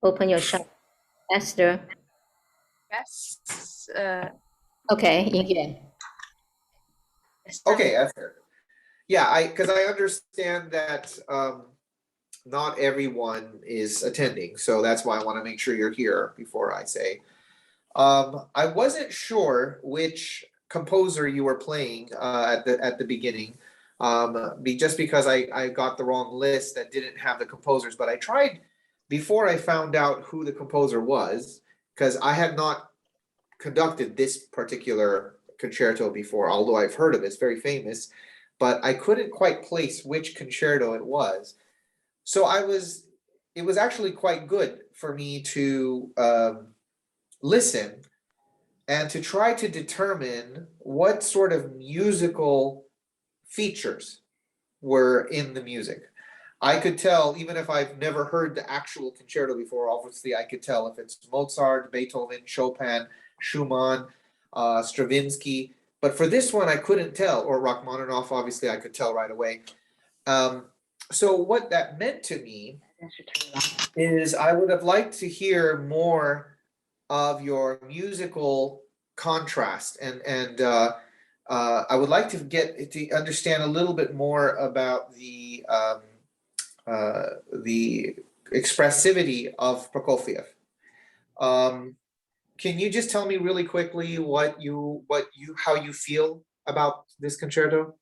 Open your shop. Esther. Yes. Okay, in here. Okay, that's fair. Yeah, because I understand that not everyone is attending, so that's why I want to make sure you're here before I say. I wasn't sure which composer you were playing at the beginning, just because I got the wrong list that didn't have the composers. But I tried before I found out who the composer was, because I had not conducted this particular concerto before, although I've heard of it. It's very famous, but I couldn't quite place which concerto it was. So it was actually quite good for me to listen and to try to determine what sort of musical features were in the music. I could tell, even if I've never heard the actual concerto before, obviously I could tell if it's Mozart, Beethoven, Chopin, Schumann, Stravinsky. But for this one, I couldn't tell, or Rachmaninoff, obviously I could tell right away. So what that meant to me is I would have liked to hear more of your musical contrast, and I would like to get to understand a little bit more about the expressivity of Prokofiev. Can you just tell me really quickly how you feel about this concerto?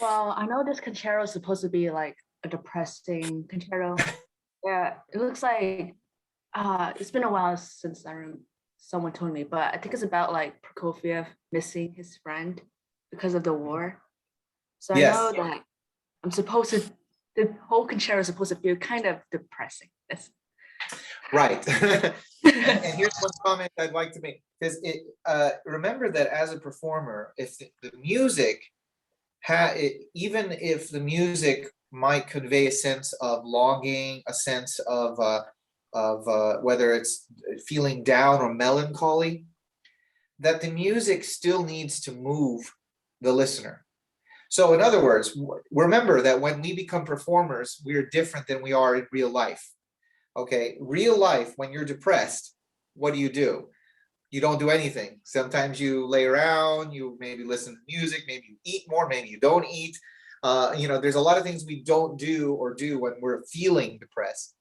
Well, I know this concerto is supposed to be like a depressing concerto. Yeah, it looks like it's been a while since someone told me, but I think it's about like Prokofiev missing his friend because of the war. So I know Yes, that the whole concerto is supposed to feel kind of depressing. That's right. And here's one comment I'd like to make, because remember that as a performer, if the music even if the music might convey a sense of longing, a sense of whether it's feeling down or melancholy, that the music still needs to move the listener. So, in other words, remember that when we become performers, we're different than we are in real life. Okay, real life, when you're depressed, what do? You don't do anything. Sometimes you lay around, you maybe listen to music, maybe you eat more, maybe you don't eat. There's a lot of things we don't do or do when we're feeling depressed.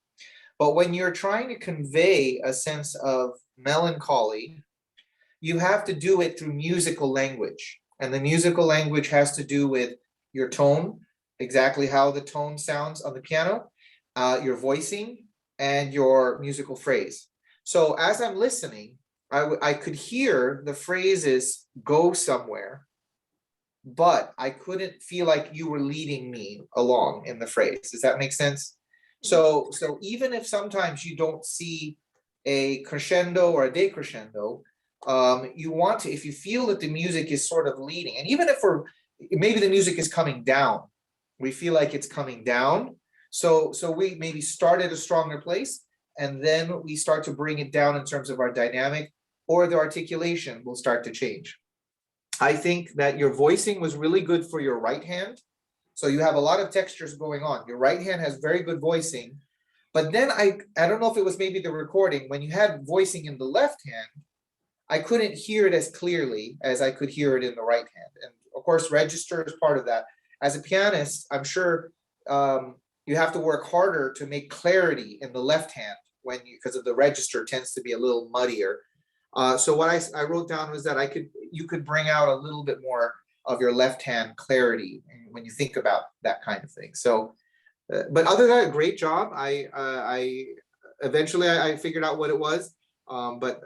But when you're trying to convey a sense of melancholy, you have to do it through musical language. And the musical language has to do with your tone, exactly how the tone sounds on the piano, your voicing, and your musical phrase. So as I'm listening, I could hear the phrases go somewhere, but I couldn't feel like you were leading me along in the phrase. Does that make sense? So even if sometimes you don't see a crescendo or a decrescendo, you want to, if you feel that the music is sort of leading, and even if maybe the music is coming down, we feel like it's coming down. So we maybe start at a stronger place, and then we start to bring it down in terms of our dynamic, or the articulation will start to change. I think that your voicing was really good for your right hand. So you have a lot of textures going on. Your right hand has very good voicing. But then I don't know if it was maybe the recording, when you had voicing in the left hand, I couldn't hear it as clearly as I could hear it in the right hand. And of course, register is part of that. As a pianist, I'm sure you have to work harder to make clarity in the left hand because of the register tends to be a little muddier. So what I wrote down was that you could bring out a little bit more of your left hand clarity when you think about that kind of thing. So, but other than that, great job. I eventually I figured out what it was, but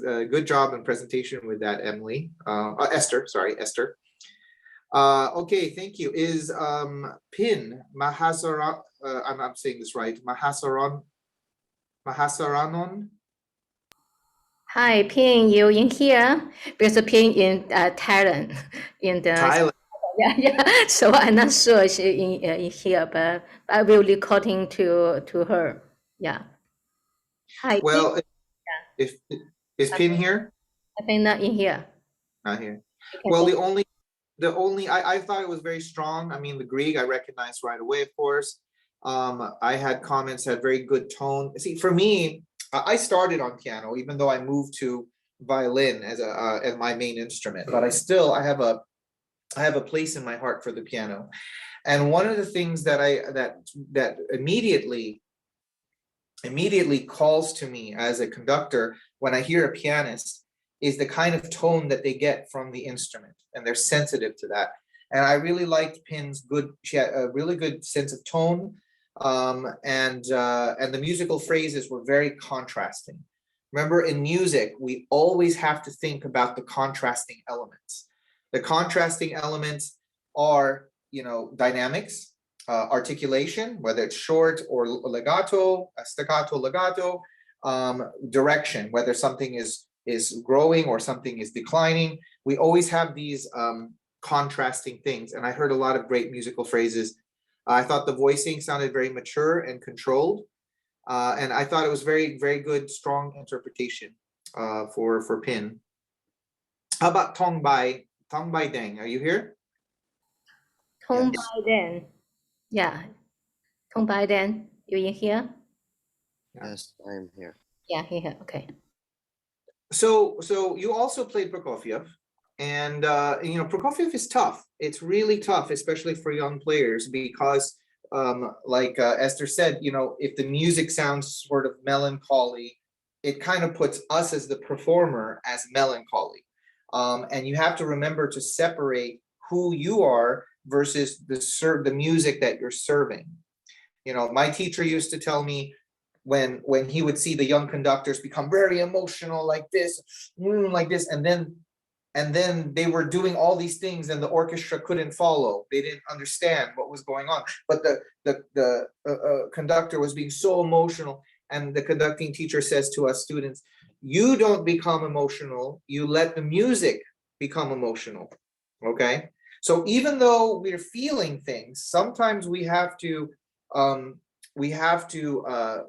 good job in presentation with that, Emily. Esther, sorry, Esther. Okay, thank you. Is Pin Mahasaran? I'm saying this right. Mahasaranon. Hi, Ping, you in here? Because Ping in Thailand, in the Thailand. yeah. So I'm not sure she in here, but I will recording to her. Yeah. Hi, Ping. Well, if is Pin here? I think not in here. Not here. You can Well, go. the only I thought it was very strong. I mean, the Grieg I recognized right away, of course. I had comments, had very good tone. See, for me, I started on piano, even though I moved to violin as my main instrument, but I have a place in my heart for the piano. And one of the things that immediately calls to me as a conductor when I hear a pianist is the kind of tone that they get from the instrument, and they're sensitive to that. And I really liked Pin's she had a really good sense of tone, and the musical phrases were very contrasting. Remember, in music, we always have to think about the contrasting elements. The contrasting elements are, dynamics, articulation, whether it's short or legato, staccato, legato, direction, whether something is growing or something is declining. We always have these contrasting things, and I heard a lot of great musical phrases. I thought the voicing sounded very mature and controlled, and I thought it was very, very good, strong interpretation for Pin. How about Tong Bai Deng? Are you here? Tong Yes. Biden. Yeah. Tong Biden, you in here? Yes, I'm here. Yeah, here. Okay. So you also played Prokofiev, and Prokofiev is tough. It's really tough, especially for young players, because like Esther said, if the music sounds sort of melancholy, it kind of puts us as the performer as melancholy. And you have to remember to separate who you are versus the music that you're serving. My teacher used to tell me, when he would see the young conductors become very emotional like this, and then they were doing all these things and the orchestra couldn't follow. They didn't understand what was going on, but the conductor was being so emotional, and the conducting teacher says to us students, you don't become emotional, you let the music become emotional. Okay, so even though we're feeling things, sometimes we have to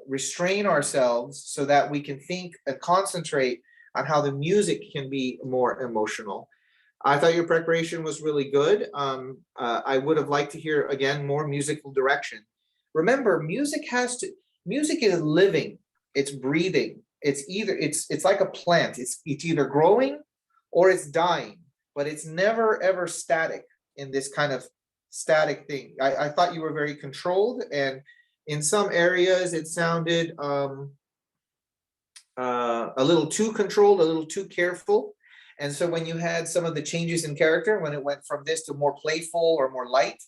restrain ourselves so that we can think and concentrate on how the music can be more emotional. I thought your preparation was really good. I would have liked to hear again more musical direction. Remember, music is living, it's breathing. It's like a plant. It's either growing or it's dying, but it's never ever static in this kind of static thing. I thought you were very controlled, and in some areas it sounded a little too controlled, a little too careful. And so when you had some of the changes in character, when it went from this to more playful or more light,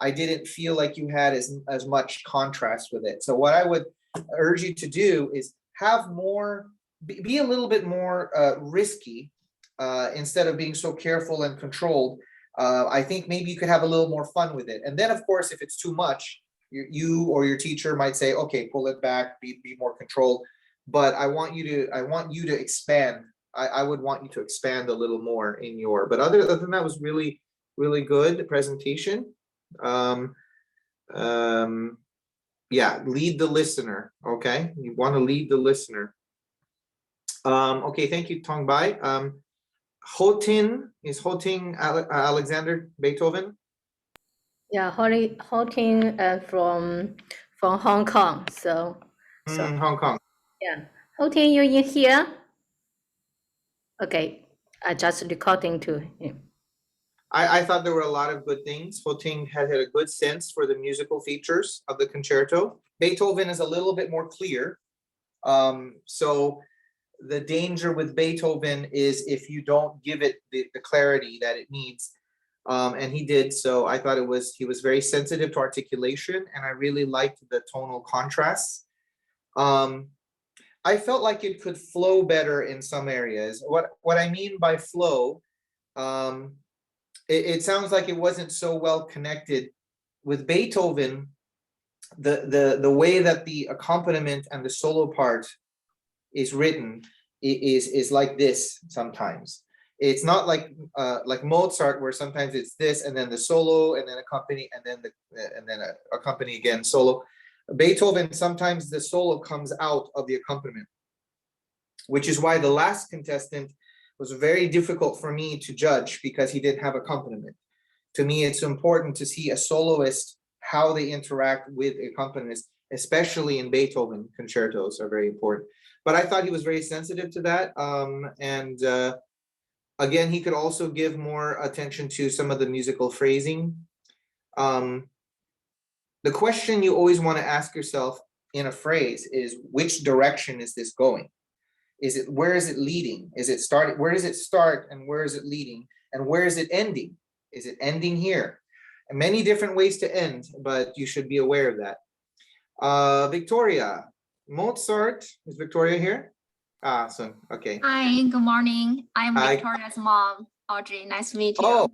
I didn't feel like you had as much contrast with it. So what I would urge you to do is have more, be a little bit more risky, instead of being so careful and controlled. I think maybe you could have a little more fun with it. And then, of course, if it's too much, you or your teacher might say, okay, pull it back, be more controlled. But I want you to expand. I would want you to expand a little more in but other than that, was really, really good presentation. Yeah, lead the listener. Okay, you want to lead the listener. Okay, thank you, Tong Bai. Hoting Alexander Beethoven? Yeah, Hoting from Hong Kong. So Hong Kong. yeah, Hoting, you in here? Okay, I just recording to him. I thought there were a lot of good things. Hoting had a good sense for the musical features of the concerto. Beethoven is a little bit more clear. So the danger with Beethoven is if you don't give it the clarity that it needs. And he did. So I thought he was very sensitive to articulation, and I really liked the tonal contrasts. I felt like it could flow better in some areas. What I mean by flow, it sounds like it wasn't so well connected with Beethoven. The way that the accompaniment and the solo part is written is like this sometimes. It's not like Mozart, where sometimes it's this and then the solo and then accompany and then accompany again solo. Beethoven, sometimes the solo comes out of the accompaniment, which is why the last contestant was very difficult for me to judge, because he didn't have accompaniment. To me, it's important to see a soloist how they interact with accompanist, especially in Beethoven concertos, are very important. But I thought he was very sensitive to that. And again, he could also give more attention to some of the musical phrasing. The question you always want to ask yourself in a phrase is, which direction is this going? Where is it leading? Where does it start and where is it leading? And where is it ending? Is it ending here? And many different ways to end, but you should be aware of that. Victoria, Mozart, is Victoria here? So, okay. Hi, good morning. I'm Hi. Victoria's mom, Audrey. Nice to meet you. Oh,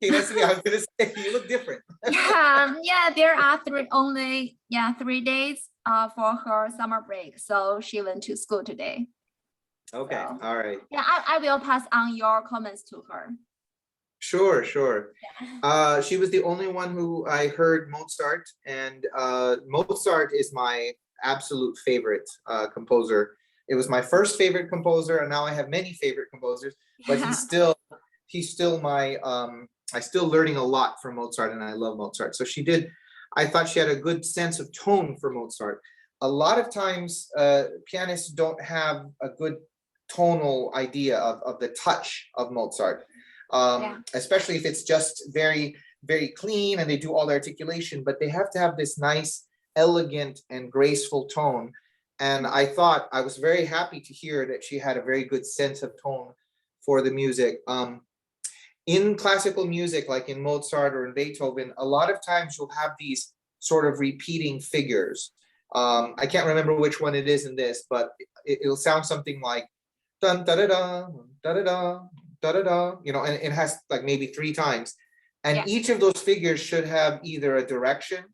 okay, nice to meet you. I was gonna say, you look different. Yeah, there are only 3 days for her summer break. So she went to school today. Okay, So, all right. yeah, I will pass on your comments to her. Sure, sure. Yeah. She was the only one who I heard Mozart, and Mozart is my absolute favorite composer. It was my first favorite composer, and now I have many favorite composers, but he's still my I still learning a lot from Mozart, and I love Mozart. So I thought she had a good sense of tone for Mozart. A lot of times pianists don't have a good tonal idea of the touch of Mozart. Especially if it's just very, very clean and they do all the articulation, but they have to have this nice, elegant and graceful tone. And I was very happy to hear that she had a very good sense of tone for the music. In classical music, like in Mozart or in Beethoven, a lot of times you'll have these sort of repeating figures. I can't remember which one it is in this, but it'll sound something like dun da da da da da da da da da, and it has like maybe 3 times. And each of those figures should have either a direction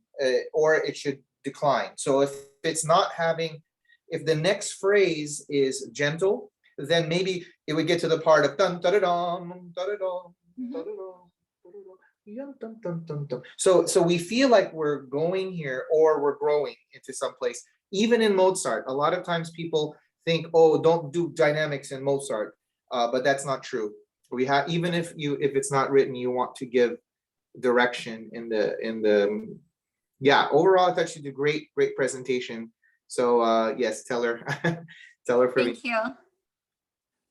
or it should decline. So if the next phrase is gentle, then maybe it would get to the part of dun da da dum da da dum da da dum. So we feel like we're going here or we're growing into some place. Even in Mozart, a lot of times people think, oh, don't do dynamics in Mozart, but that's not true. We have, even if it's not written, you want to give direction in the overall I thought she did great presentation. So yes, tell her for me. Thank you.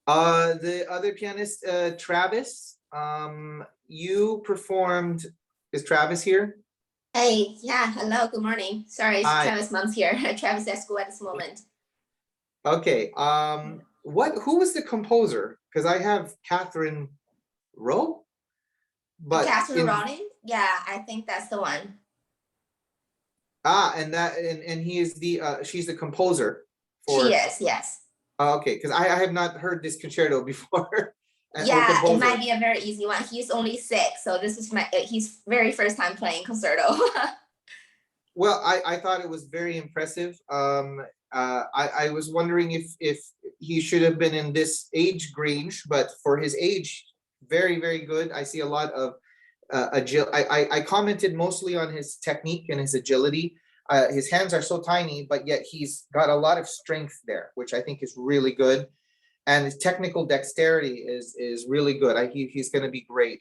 The other pianist, Travis, you performed. Is Travis here? Hey, yeah, hello, good morning. Sorry, it's Hi. Travis' mom's here. Travis at school at this moment. Okay. Who was the composer? Because I have Catherine Rowe, but Catherine Rowling? Yeah, I think that's the one. And he is she's the composer for. She is, yes. Okay, because I have not heard this concerto before. Yeah, it might be a very easy one. He's only 6, so this is his very first time playing concerto. Well, I thought it was very impressive. I was wondering if he should have been in this age range, but for his age, very, very good. I see a lot of I commented mostly on his technique and his agility. His hands are so tiny, but yet he's got a lot of strength there, which I think is really good. And his technical dexterity is really good. He's going to be great.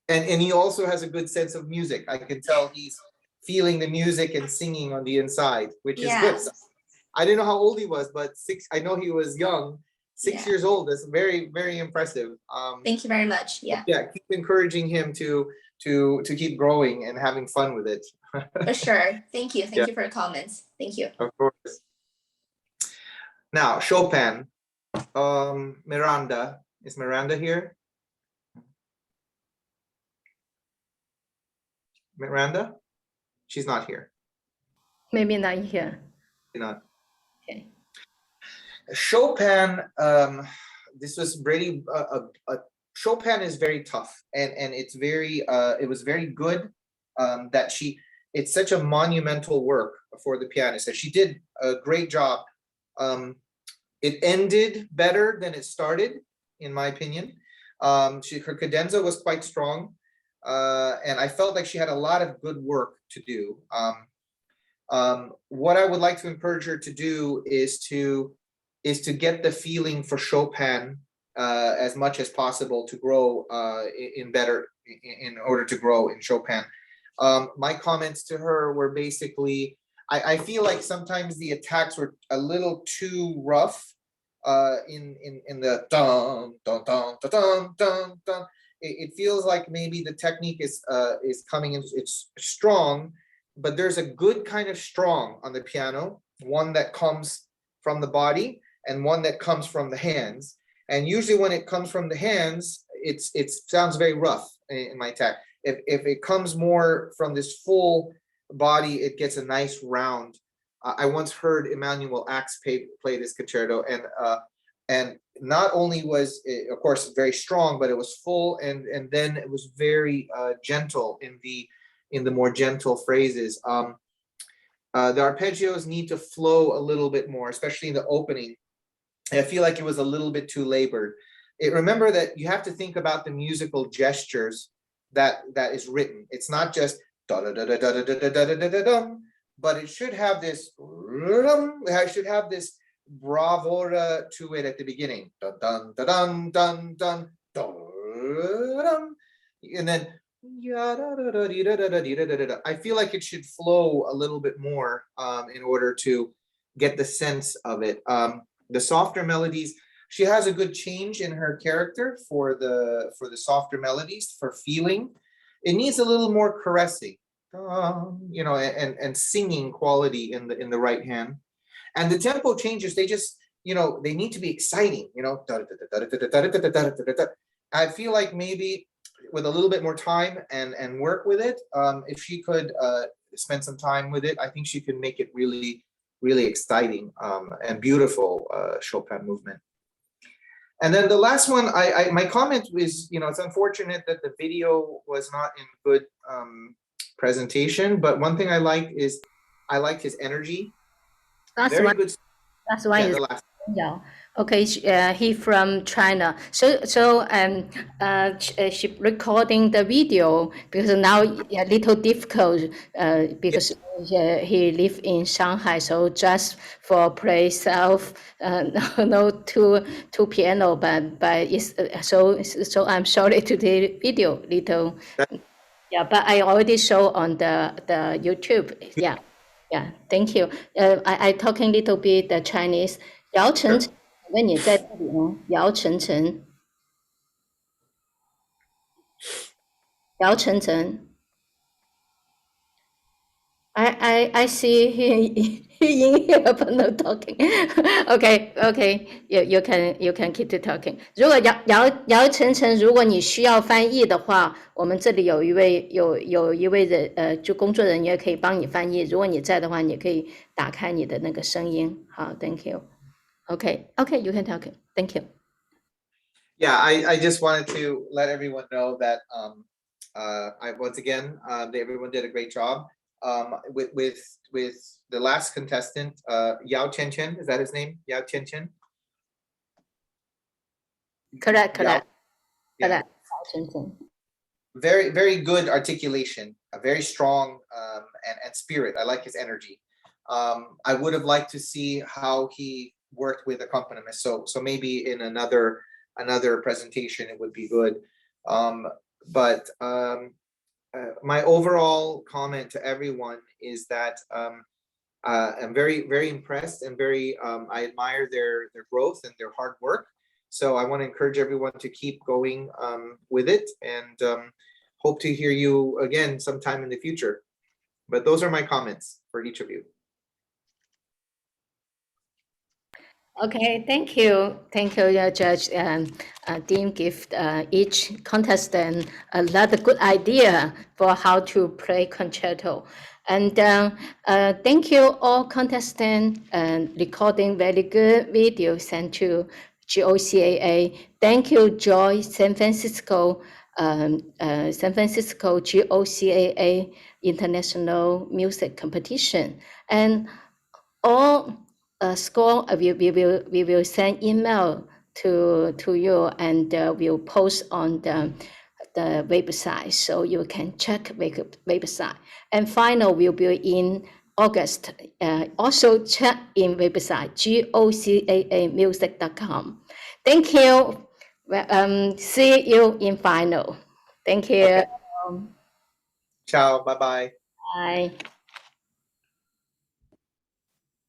And he also has a good sense of music. I can tell he's feeling the music and singing on the inside, which is good. I didn't know how old he was, but I know he was young. 6 years old. That's very, very impressive. Thank you very much. Yeah. Yeah, keep encouraging him to keep growing and having fun with it. For sure. Thank you. Thank you for your comments. Thank you. Of course. Now, Chopin. Miranda. Is Miranda here? Miranda? She's not here. Maybe not here. She's not. Okay. Chopin, this was really Chopin is very tough, and it's very it was very good that it's such a monumental work for the pianist, and she did a great job. It ended better than it started, in my opinion. Her cadenza was quite strong, and I felt like she had a lot of good work to do. What I would like to encourage her to do is to get the feeling for Chopin as much as possible to grow in order to grow in Chopin. My comments to her were basically, I feel like sometimes the attacks were a little too rough in the dun dun dun dun dun dun dun. It feels like maybe the technique is coming in, it's strong, but there's a good kind of strong on the piano, one that comes from the body and one that comes from the hands. And usually when it comes from the hands, it sounds very rough in my attack. If it comes more from this full body, it gets a nice round. I once heard Emmanuel Axe play this concerto, and not only was it, of course, very strong, but it was full, and then it was very gentle in the more gentle phrases. The arpeggios need to flow a little bit more, especially in the opening. I feel like it was a little bit too labored. Remember that you have to think about the musical gestures that is written. It's not just da da da da da da da da da da da, but it should have this. It should have this bravura to it at the beginning. Dun dun dun dun dun dun, and then I feel like it should flow a little bit more in order to get the sense of it. The softer melodies, she has a good change in her character for the softer melodies, for feeling. It needs a little more caressing, and singing quality in the right hand. And the tempo changes, they just, they need to be exciting, I feel like maybe with a little bit more time and work with it, if she could spend some time with it, I think she can make it really, really exciting and beautiful Chopin movement. And then the last one, my comment was, it's unfortunate that the video was not in good presentation, but one thing I liked is I liked his energy. That's Very one. good. That's one Yeah, is the last. yeah. Okay, he from China. She recording the video because now a little difficult because he live in Shanghai. So just for play self, no two piano, but it's so I'm sorry to the video little. Yeah, but I already show on the YouTube. Yeah, yeah. Thank you. I talking little bit the Chinese. 姚晨晨，问你在这里吗？姚晨晨，姚晨晨。I see he in here but no talking. Okay. You can keep to talking. 如果姚晨晨，如果你需要翻译的话，我们这里有一位人就工作人员可以帮你翻译。如果你在的话，你可以打开你的那个声音。好，Thank you. Okay, you can talk. Thank you. Yeah, I just wanted to let everyone know that once again, everyone did a great job. With the last contestant, Yao Chen, is that his name? Yao Chen? Correct. Yeah. Correct. 姚晨晨。Very, very good articulation, a very strong and spirit. I like his energy. I would have liked to see how he worked with accompaniment. So maybe in another presentation it would be good. But my overall comment to everyone is that I'm very, very impressed and very I admire their growth and their hard work. So I want to encourage everyone to keep going with it, and hope to hear you again sometime in the future. But those are my comments for each of you. Okay, thank you, Judge. Dean give each contestant a lot of good idea for how to play concerto. And thank you all contestants recording very good video sent to GOCAA. Thank you, Joy, San Francisco GOCAA International Music Competition. And all score we will send email to you, and we'll post on the website, so you can check website. And final will be in August. Also check in website gocaamusic.com. Thank you. See you in final. Thank you. Okay. Ciao. Bye bye. Bye.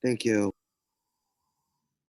Thank you.